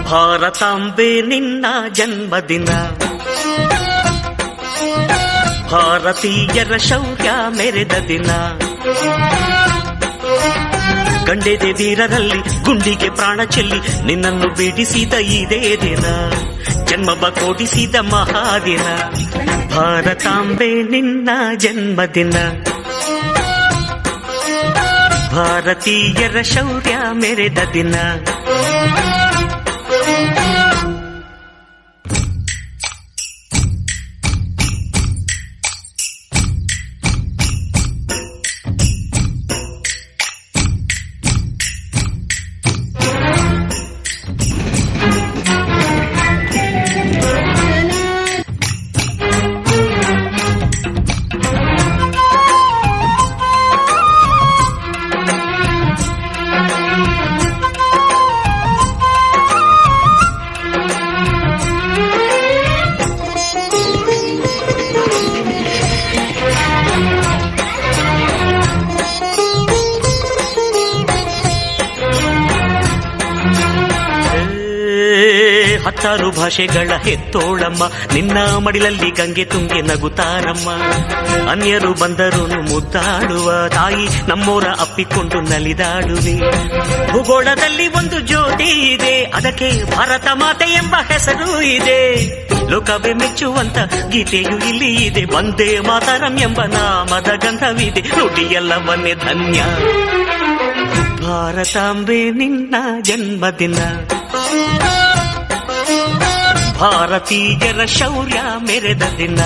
ಭಾರತಾಂಬೆ ನಿನ್ನ ಜನ್ಮದಿನ, ಭಾರತೀಯರ ಶೌರ್ಯ ಮೆರೆದ ದಿನ, ಗಂಡೆದೆ ವೀರರಲ್ಲಿ ಗುಂಡಿಗೆ ಪ್ರಾಣ ಚೆಲ್ಲಿ ನಿನ್ನನ್ನು ಬಿಡಿಸಿದ ಇದೇ ದಿನ, ಜನ್ಮವ ಕೊಡಿಸಿದ ಮಹಾದಿನ. ಭಾರತಾಂಬೆ ನಿನ್ನ ಜನ್ಮದಿನ, ಭಾರತೀಯರ ಶೌರ್ಯ ಮೆರೆದ ದಿನ. ಹತ್ತಾರು ಭಾಷೆಗಳ ಹೆತ್ತೋಳಮ್ಮ, ನಿನ್ನ ಮಡಿಲಲ್ಲಿ ಗಂಗೆ ತುಂಗೆ ನಗುತ್ತಾರಮ್ಮ. ಅನ್ಯರು ಬಂದರು ಮುದ್ದಾಡುವ ತಾಯಿ, ನಮ್ಮೋರ ಅಪ್ಪಿಕೊಂಡು ನಲಿದಾಡುವೆ. ಭೂಗೋಳದಲ್ಲಿ ಒಂದು ಜ್ಯೋತಿ ಇದೆ, ಅದಕ್ಕೆ ಭಾರತ ಮಾತೆ ಎಂಬ ಹೆಸರು ಇದೆ. ಲೋಕವೇ ಮೆಚ್ಚುವಂತ ಗೀತೆಯು ಇಲ್ಲಿ ಇದೆ, ವಂದೇ ಮಾತರಂ ಎಂಬ ನಾಮದ ಗಂಧವಿದೆ. ನುಡಿಯೆಲ್ಲವನ್ನೇ ಧನ್ಯ. ಭಾರತಾಂಬೆ ನಿನ್ನ ಜನ್ಮದಿನ, ಭಾರತೀಯರ ಶೌರ್ಯ ಮೆರೆದ ದಿನ.